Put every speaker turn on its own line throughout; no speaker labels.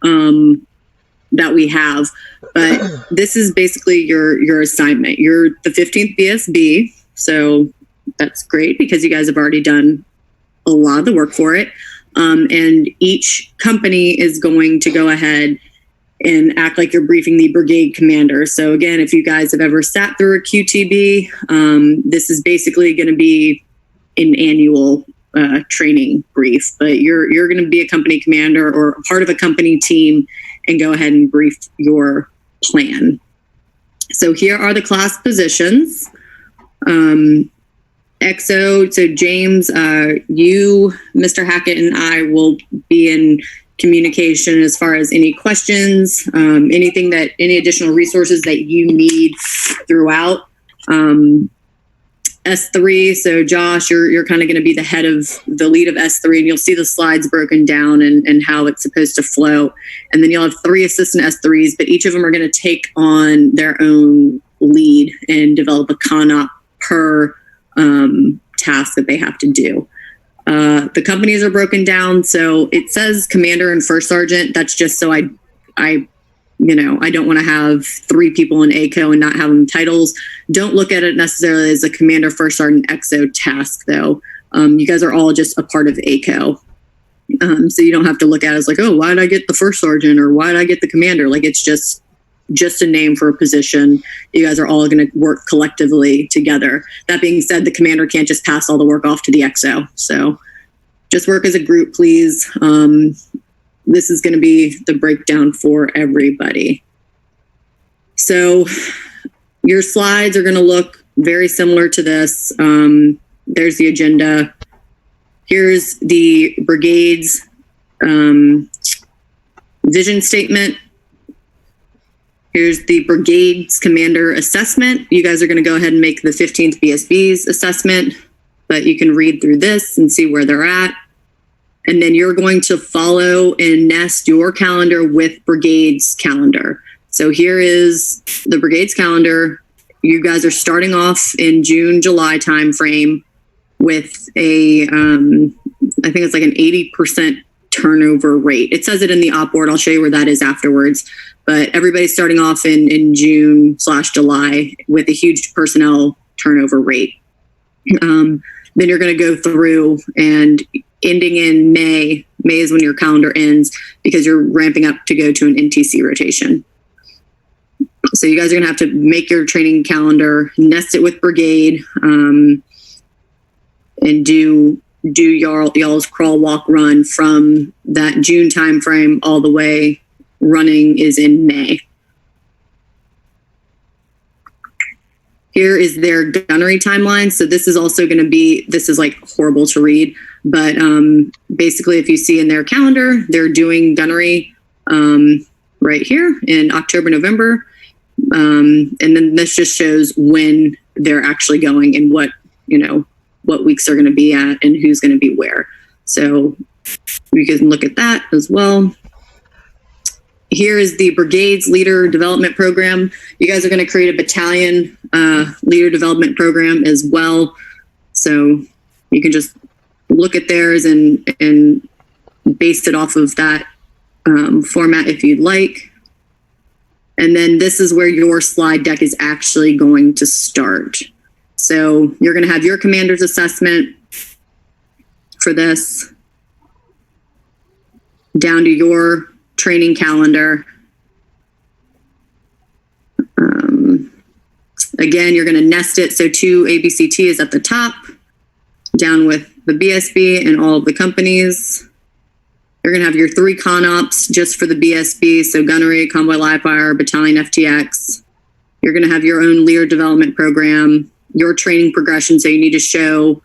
that we have. But this is basically your assignment. You're the 15th BSB, so that's great because you guys have already done a lot of the work for it. And each company is going to go ahead and act like you're briefing the brigade commander. So again, if you guys have ever sat through a QTB, this is basically going to be an annual training brief, but you're going to be a company commander or part of a company team and go ahead and brief your plan. So here are the class positions. XO, so James, you, Mr. Hackett, and I will be in communication as far as any questions, any additional resources that you need throughout. S3, so Josh, you're kind of going to be the head of the lead of S3, and you'll see the slides broken down and how it's supposed to flow. And then you'll have 3 assistant S3s, but each of them are going to take on their own lead and develop a CONOP per task that they have to do. The companies are broken down. So it says commander and first sergeant. That's just so I don't want to have 3 people in ACO and not have them titles. Don't look at it necessarily as a commander, first sergeant, XO task, though. You guys are all just a part of ACO. So you don't have to look at it as like, oh, why did I get the first sergeant or why did I get the commander? Like, it's just a name for a position. You guys are all going to work collectively together. That being said, the commander can't just pass all the work off to the XO. So just work as a group, please. This is going to be the breakdown for everybody. So your slides are going to look very similar to this. There's the agenda. Here's the brigade's vision statement. Here's the brigade's commander assessment. You guys are going to go ahead and make the 15th BSB's assessment, but you can read through this and see where they're at. And then you're going to follow and nest your calendar with brigade's calendar. So here is the brigade's calendar. You guys are starting off in June, July timeframe with a, I think it's like an 80% turnover rate. It says it in the op board. I'll show you where that is afterwards. But everybody's starting off in June/July with a huge personnel turnover rate. Then you're going to go through and ending in May. May is when your calendar ends because you're ramping up to go to an NTC rotation. So you guys are going to have to make your training calendar, nest it with brigade, and do y'all's crawl, walk, run from that June timeframe all the way. Running is in May. Here is their gunnery timeline. So this is also going to be, this is like horrible to read, but basically if you see in their calendar, they're doing gunnery right here in October, November. And then this just shows when they're actually going and what weeks they're going to be at and who's going to be where. So you can look at that as well. Here is the brigade's leader development program. You guys are going to create a battalion leader development program as well. So you can just look at theirs and base it off of that format if you'd like. And then this is where your slide deck is actually going to start. So you're going to have your commander's assessment for this down to your training calendar. Again, you're going to nest it. So 2 ABCT is at the top, down with the BSB and all of the companies. You're going to have your 3 CONOPs just for the BSB. So gunnery, convoy live fire, battalion FTX. You're going to have your own leader development program, your training progression. So you need to show,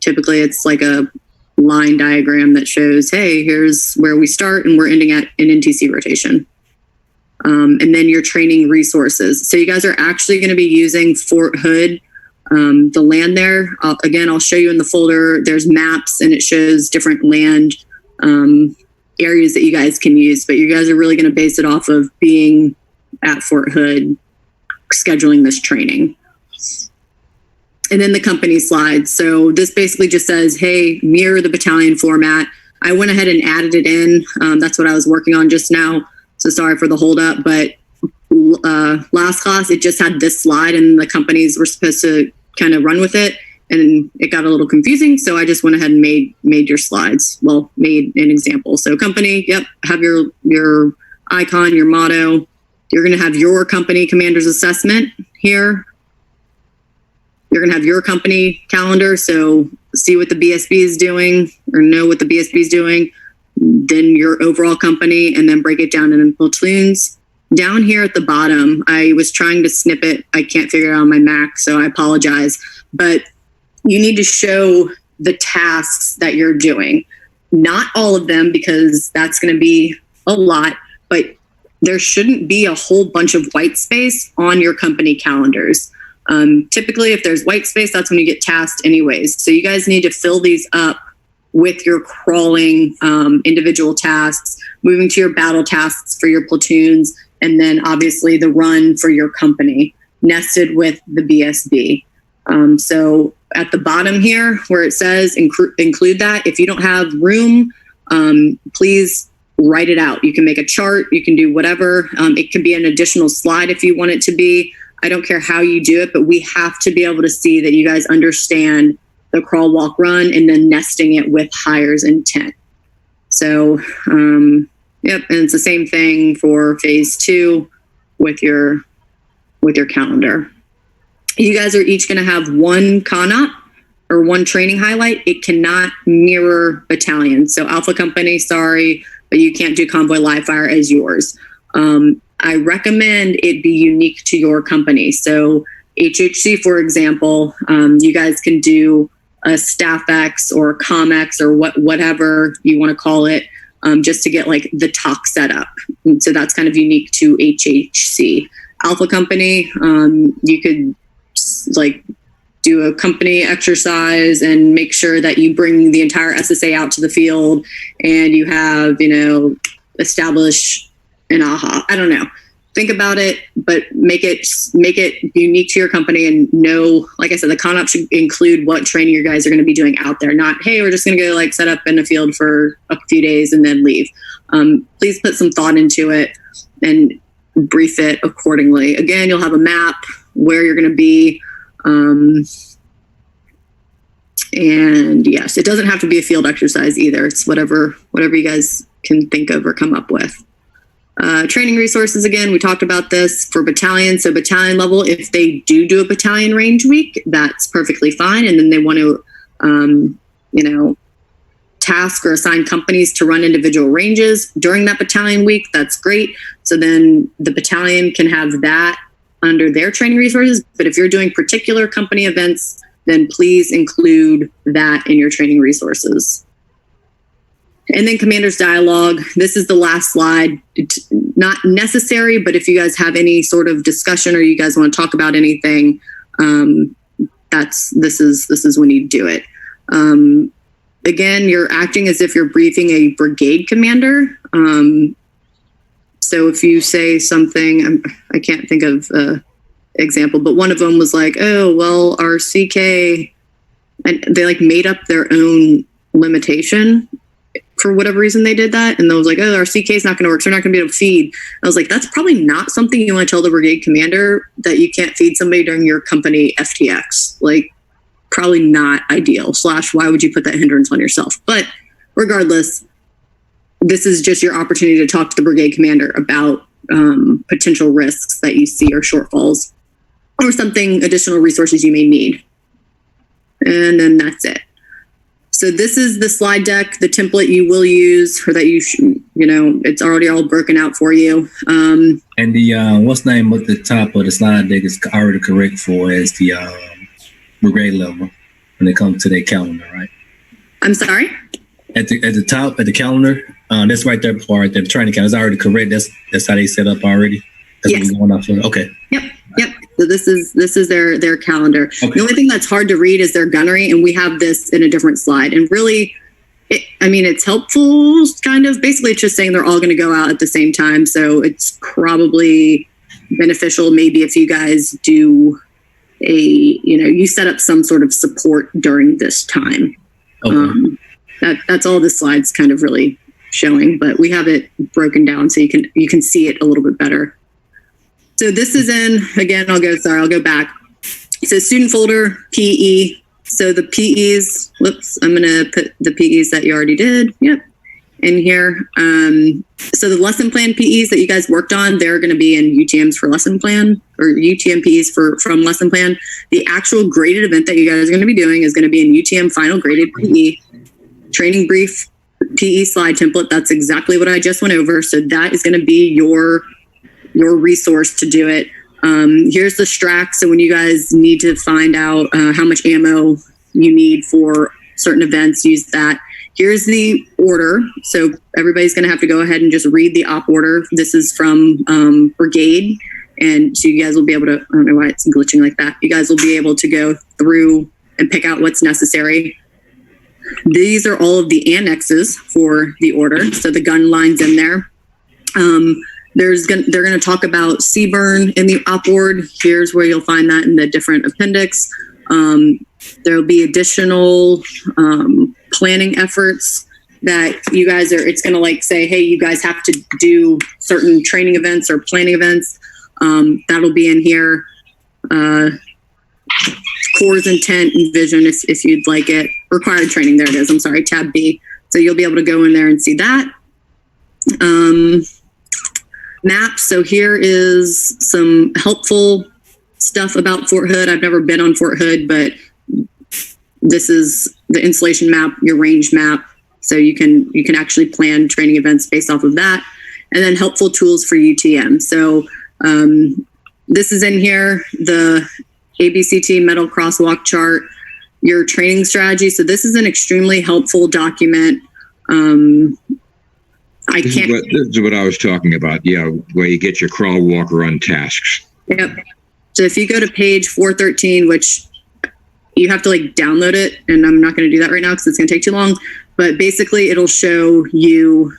typically it's like a line diagram that shows, hey, here's where we start and we're ending at an NTC rotation. And then your training resources. So you guys are actually going to be using Fort Hood, the land there. I'll show you in the folder. There's maps and it shows different land areas that you guys can use, but you guys are really going to base it off of being at Fort Hood, scheduling this training. And then the company slides. So this basically just says, hey, mirror the battalion format. I went ahead and added it in. That's what I was working on just now. So sorry for the hold up, but last class, it just had this slide and the companies were supposed to kind of run with it. And it got a little confusing. So I just went ahead and made your slides. Well, made an example. So company, yep, have your icon, your motto. You're going to have your company commander's assessment here. You're going to have your company calendar. So see what the BSB is doing or know what the BSB is doing. Then your overall company, and then break it down in platoons. Down here at the bottom, I was trying to snip it. I can't figure it out on my Mac, so I apologize. But you need to show the tasks that you're doing. Not all of them, because that's going to be a lot, but there shouldn't be a whole bunch of white space on your company calendars. Typically, if there's white space, that's when you get tasked anyways. So you guys need to fill these up with your crawling individual tasks, moving to your battle tasks for your platoons, and then obviously the run for your company, nested with the BSB. So at the bottom here where it says include that, if you don't have room, please write it out. You can make a chart, you can do whatever. It can be an additional slide if you want it to be. I don't care how you do it, but we have to be able to see that you guys understand the crawl, walk, run, and then nesting it with hires intent. So, yep, and it's the same thing for phase 2 with your calendar. You guys are each going to have one CONOP or one training highlight. It cannot mirror battalion. So Alpha Company, sorry, but you can't do convoy live fire as yours. I recommend it be unique to your company. So HHC, for example, you guys can do a Staff X or ComX or whatever you want to call it, just to get like the talk set up. And so that's kind of unique to HHC. Alpha Company, you could like do a company exercise and make sure that you bring the entire SSA out to the field and you have, establish an AHA. I don't know. Think about it, but make it unique to your company and know, like I said, the CONOP should include what training you guys are going to be doing out there. Not, hey, we're just going to go like set up in the field for a few days and then leave. Please put some thought into it and brief it accordingly. Again, you'll have a map where you're going to be. And yes, it doesn't have to be a field exercise either. It's whatever you guys can think of or come up with. Training resources, again, we talked about this for battalion. So battalion level, if they do a battalion range week, that's perfectly fine. And then they want to, task or assign companies to run individual ranges during that battalion week, that's great. So then the battalion can have that under their training resources. But if you're doing particular company events, then please include that in your training resources. And then commander's dialogue. This is the last slide. It's not necessary, but if you guys have any sort of discussion or you guys want to talk about anything, this is when you do it. Again, you're acting as if you're briefing a brigade commander. So if you say something, I can't think of an example, but one of them was like, oh, well, our CK, and they like made up their own limitation. For whatever reason they did that. And I was like, oh, our CK is not going to work. So we're not going to be able to feed. I was like, that's probably not something you want to tell the brigade commander, that you can't feed somebody during your company FTX. Like, probably not ideal. / why would you put that hindrance on yourself? But regardless, this is just your opportunity to talk to the brigade commander about potential risks that you see or shortfalls or something, additional resources you may need. And then that's it. So this is the slide deck, the template you will use, or that it's already all broken out for you.
And the what's the name at the top of the slide deck is already correct for as the brigade level when it comes to their calendar, right?
I'm sorry?
At the top of the calendar, that's right there before the training calendar. It's already correct. That's how they set up already. That's
yes.
What we're going off of. Okay.
Yep. So this is their calendar. Okay. The only thing that's hard to read is their gunnery, and we have this in a different slide. And really, it's helpful, kind of. Basically, it's just saying they're all going to go out at the same time. So it's probably beneficial, maybe, if you guys do you set up some sort of support during this time.
Okay.
That's all the slides kind of really showing, but we have it broken down so you can see it a little bit better. So this is in, again, I'll go back. So student folder, PE. So the PEs, whoops, I'm going to put the PEs that you already did. Yep. In here. So the lesson plan PEs that you guys worked on, they're going to be in UTMs for lesson plan, or UTM PEs from lesson plan. The actual graded event that you guys are going to be doing is going to be in UTM final graded PE, training brief, PE slide template. That's exactly what I just went over. So that is going to be your resource to do it. Here's the Strack. So when you guys need to find out how much ammo you need for certain events, use that. Here's the order. So everybody's going to have to go ahead and just read the op order. This is from Brigade. And so you guys will be able to, I don't know why it's glitching like that. You guys will be able to go through and pick out what's necessary. These are all of the annexes for the order. So the gun line's in there. They're going to talk about CBurn in the op ord. Here's where you'll find that in the different appendix. There will be additional planning efforts that you guys are, it's going to like say, hey, you guys have to do certain training events or planning events. That'll be in here. Core's intent and vision if you'd like it. Required training, there it is. I'm sorry, tab B. So you'll be able to go in there and see that. Maps. So here is some helpful stuff about Fort Hood. I've never been on Fort Hood, but this is the installation map, your range map. So you can actually plan training events based off of that. And then helpful tools for UTM. So this is in here, the ABCT metal crosswalk chart, your training strategy. So this is an extremely helpful document.
This is what I was talking about. Yeah, where you get your crawl, walk, run tasks.
Yep. So if you go to page 413, which you have to like download it, and I'm not going to do that right now because it's going to take too long. But basically, it'll show you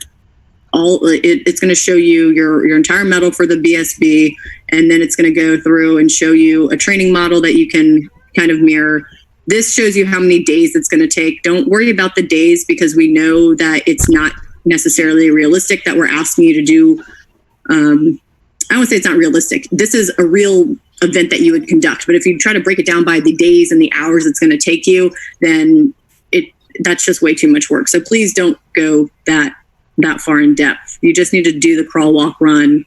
it's going to show you your entire medal for the BSB, and then it's going to go through and show you a training model that you can kind of mirror. This shows you how many days it's going to take. Don't worry about the days because we know that it's not necessarily realistic that we're asking you to do. I won't say it's not realistic. This is a real event that you would conduct. But if you try to break it down by the days and the hours it's going to take you, then that's just way too much work. So please don't go that far in depth. You just need to do the crawl, walk, run.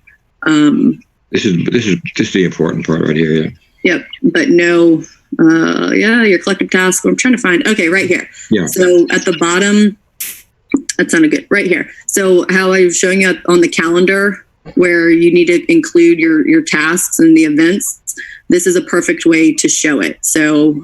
This is just the important part right here. Yeah.
Yep. But no, your collective task. I'm trying to find. Okay, right here.
Yeah.
So at the bottom, that sounded good. Right here. So how I was showing you on the calendar, where you need to include your tasks and the events, this is a perfect way to show it. So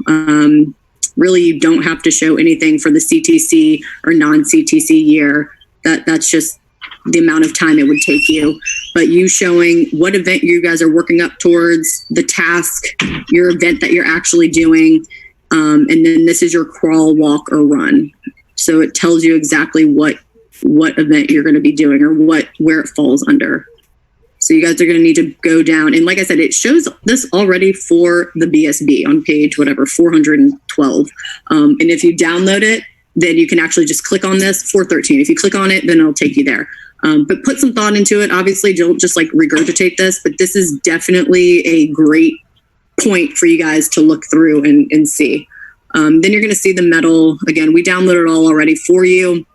really, you don't have to show anything for the CTC or non-CTC year. That's just the amount of time it would take you. But you showing what event you guys are working up towards, the task, your event that you're actually doing, and then this is your crawl, walk, or run. So it tells you exactly what event you're going to be doing or where it falls under. So you guys are going to need to go down. And like I said, it shows this already for the BSB on page, 412. And if you download it, then you can actually just click on this, 413. If you click on it, then it'll take you there. But put some thought into it. Obviously, don't just like regurgitate this, but this is definitely a great point for you guys to look through and see. Then you're going to see the medal. Again, we downloaded it all already for you.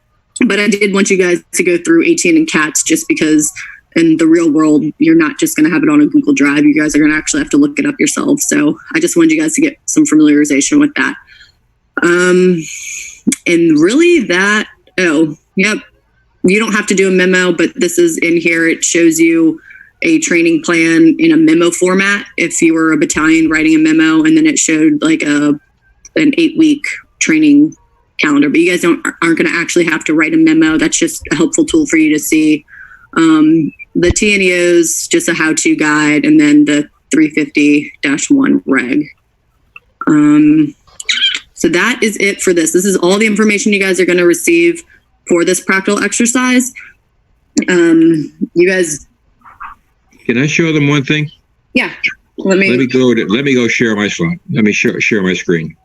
But I did want you guys to go through ATN and CATS just because in the real world, you're not just going to have it on a Google Drive. You guys are going to actually have to look it up yourselves. So I just wanted you guys to get some familiarization with that. And really that, you don't have to do a memo, but this is in here. It shows you a training plan in a memo format. If you were a battalion writing a memo, and then it showed like an 8-week training calendar, but you guys aren't going to actually have to write a memo. That's just a helpful tool for you to see. The TNEO's just a how-to guide, and then the 350-1 reg. So that is it for this. This is all the information you guys are going to receive for this practical exercise. You guys,
can I show them one thing?
Yeah.
Let me go share my slide. Let me share my screen.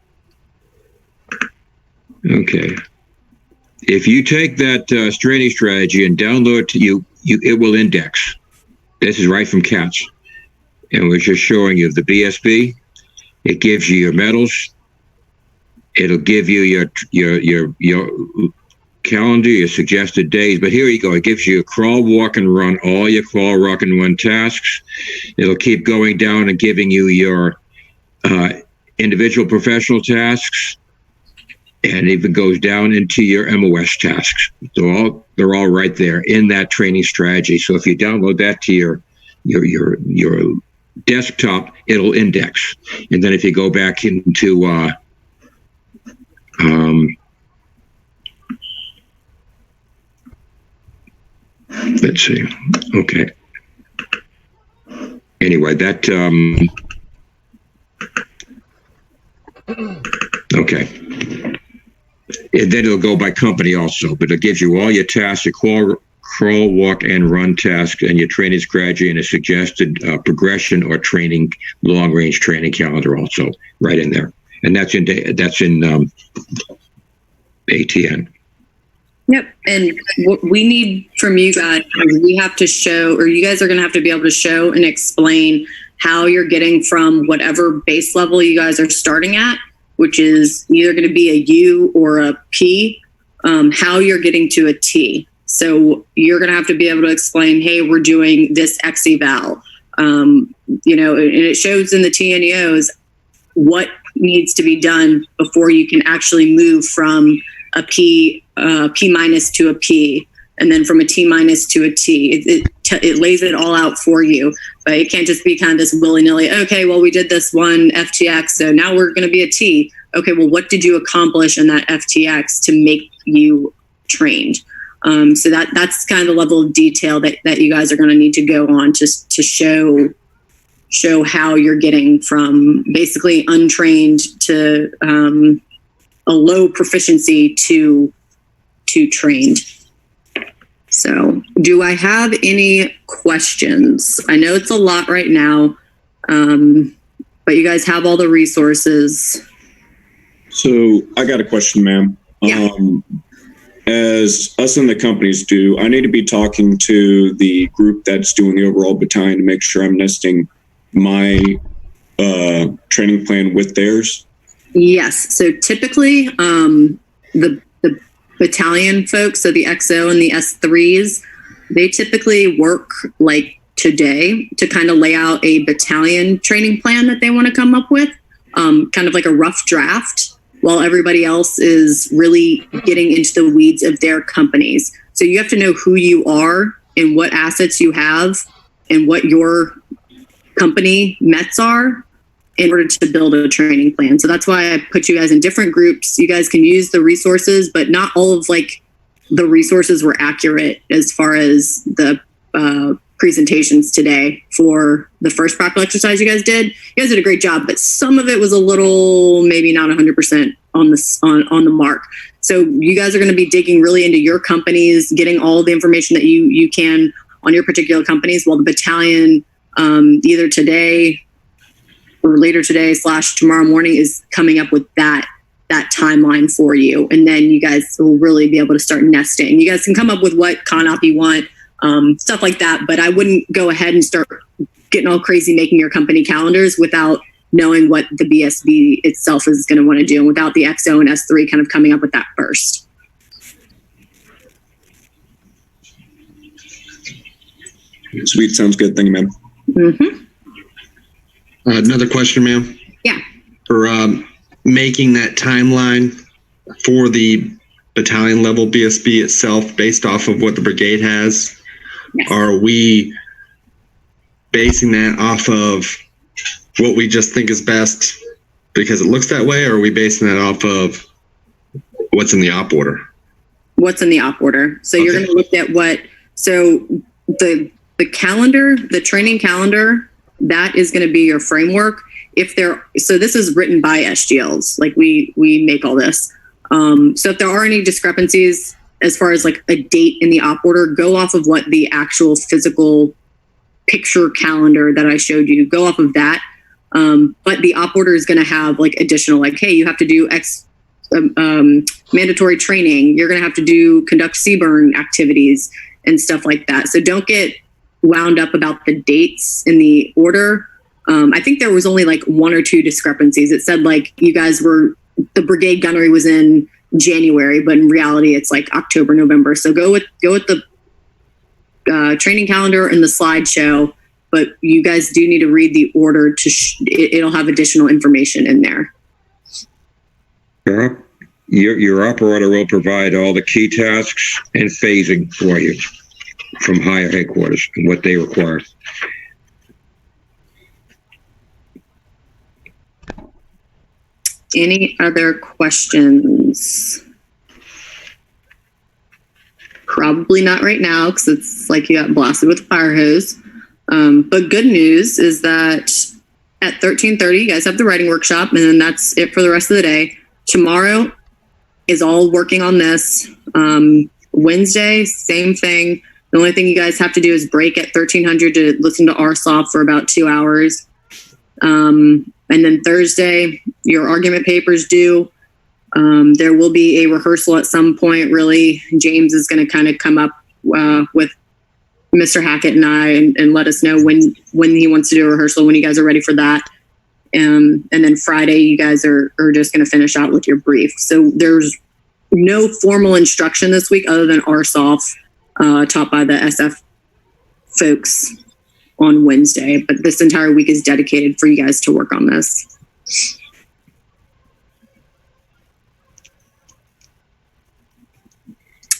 Okay. if you take that training strategy and download it to you, it will index. This is right from CATS. And we're just showing you the BSB. It gives you your medals. It'll give you your calendar, your suggested days. But here you go. It gives you a crawl, walk, and run, all your crawl, walk, and run tasks. It'll keep going down and giving you your individual professional tasks. And even goes down into your MOS tasks. They're all right there in that training strategy. So if you download that to your desktop, it'll index. And then if you go back into let's see. Okay. Anyway, that okay. And then it'll go by company also, but it gives you all your tasks, your crawl, walk, and run tasks, and your training strategy, and a suggested progression or training, long-range training calendar also right in there. And that's in ATN.
Yep. And what we need from you guys is we have to show, or you guys are going to have to be able to show and explain how you're getting from whatever base level you guys are starting at, which is either going to be a U or a P, how you're getting to a T. So you're going to have to be able to explain, hey, we're doing this X eval, and it shows in the TNEOs what needs to be done before you can actually move from a P minus to a P, and then from a T minus to a T. It lays it all out for you, but it can't just be kind of this willy-nilly, okay, well, we did this one FTX, so now we're going to be a T. Okay, well, what did you accomplish in that FTX to make you trained? So that's kind of the level of detail that you guys are going to need to go on just to show how you're getting from basically untrained to a low proficiency to trained. So do I have any questions? I know it's a lot right now, but you guys have all the resources.
So I got a question, ma'am.
Yeah.
As us and the companies do, I need to be talking to the group that's doing the overall battalion to make sure I'm nesting my training plan with theirs.
Yes. So typically, the battalion folks, so the XO and the S3s, they typically work like today to kind of lay out a battalion training plan that they want to come up with, kind of like a rough draft, while everybody else is really getting into the weeds of their companies. So you have to know who you are and what assets you have and what your company METs are in order to build a training plan. So that's why I put you guys in different groups. You guys can use the resources, but not all of the resources were accurate as far as the presentations today for the first practical exercise you guys did. You guys did a great job, but some of it was a little, maybe not 100% on the mark. So you guys are going to be digging really into your companies, getting all the information that you can on your particular companies, while the battalion, either today or later today / tomorrow morning, is coming up with that timeline for you. And then you guys will really be able to start nesting. You guys can come up with what con-op you want, stuff like that. But I wouldn't go ahead and start getting all crazy making your company calendars without knowing what the BSB itself is going to want to do, and without the XO and S3 kind of coming up with that first.
Sweet. Sounds good. Thank you, ma'am.
Mm-hmm.
Another question, ma'am.
Yeah.
For making that timeline for the battalion level BSB itself based off of what the brigade has,
Yes.
Are we basing that off of what we just think is best because it looks that way, or are we basing that off of what's in the op order?
What's in the op order. So you're going to look at the calendar, the training calendar, that is going to be your framework. So this is written by SGLs, like we make all this. So if there are any discrepancies as far as like a date in the op order, go off of what the actual physical picture calendar that I showed you, go off of that. But the op order is going to have like additional, like, hey, you have to do X, mandatory training. You're going to have to conduct CBRN activities and stuff like that. So don't get wound up about the dates in the order. I think there was only like 1 or 2 discrepancies. It said like you guys the brigade gunnery was in January, but in reality it's like October, November. So go with the training calendar and the slideshow, but you guys do need to read the order it'll have additional information in there.
Your operator will provide all the key tasks and phasing for you from higher headquarters and what they require.
Any other questions? Probably not right now because it's like you got blasted with a fire hose. But good news is that at 13:30, you guys have the writing workshop, and then that's it for the rest of the day. Tomorrow is all working on this. Wednesday, same thing. The only thing you guys have to do is break at 1300 to listen to RSOF for about 2 hours. And then Thursday, your argument papers due. There will be a rehearsal at some point. Really, James is going to kind of come up with Mr. Hackett and I and let us know when he wants to do a rehearsal, when you guys are ready for that. And then Friday, you guys are just going to finish out with your brief. So there's no formal instruction this week other than RSOF taught by the SF folks on Wednesday. But this entire week is dedicated for you guys to work on this.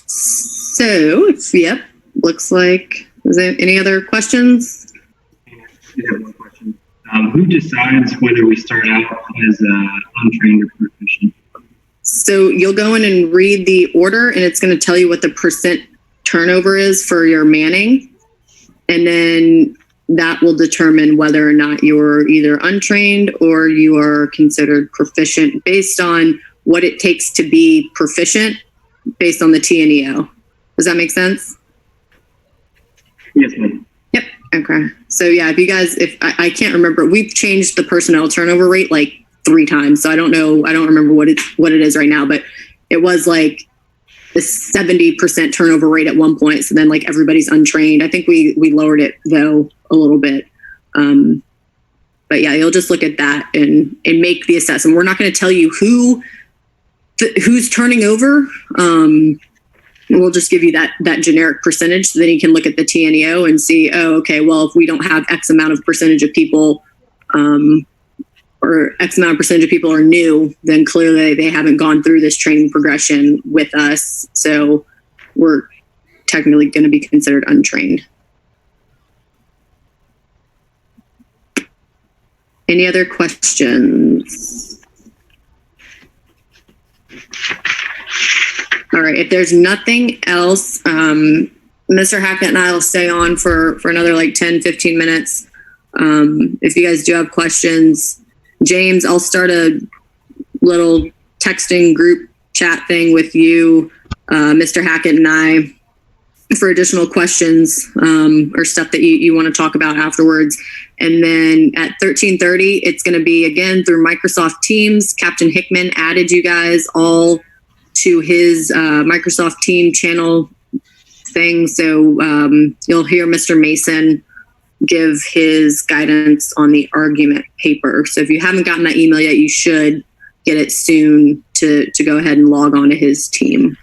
So, yep, looks like, is there any other questions?
Yeah, one question. Who decides whether we start out as untrained or proficient?
So you'll go in and read the order, and it's going to tell you what the percent turnover is for your manning. And then that will determine whether or not you're either untrained or you are considered proficient based on what it takes to be proficient based on the TNEO. Does that make sense?
Yes, ma'am.
Yep. Okay. So yeah, if I can't remember, we've changed the personnel turnover rate like 3 times. So I don't remember what it is right now, but it was like the 70% turnover rate at one point. So then like everybody's untrained. I think we lowered it though a little bit. But yeah, you'll just look at that and make the assessment. We're not going to tell you who's turning over. We'll just give you that generic percentage. So then you can look at the TNEO and see, oh, okay, well, if we don't have X amount of percentage of people, or X amount of percentage of people are new, then clearly they haven't gone through this training progression with us. So we're technically going to be considered untrained. Any other questions? All right, if there's nothing else, Mr. Hackett and I will stay on for another like 10, 15 minutes. If you guys do have questions, James, I'll start a little texting group chat thing with you, Mr. Hackett and I, for additional questions or stuff that you want to talk about afterwards. And then at 13:30, it's going to be again through Microsoft Teams. Captain Hickman added you guys all to his Microsoft Team channel thing. So you'll hear Mr. Mason give his guidance on the argument paper. So if you haven't gotten that email yet, you should get it soon to go ahead and log on to his team.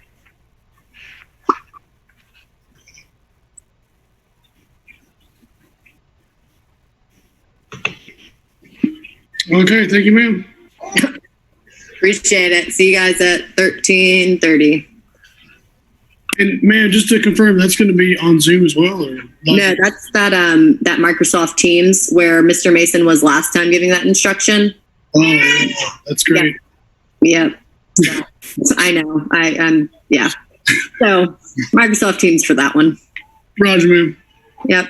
Okay, thank you, ma'am.
Appreciate it. See you guys at 13:30.
And man, just to confirm, that's going to be on Zoom as well, or
no? That's that Microsoft Teams where Mr. Mason was last time giving that instruction.
Oh, that's great.
Yep. So, I know. Yeah. So Microsoft Teams for that one.
Roger, ma'am.
Yep.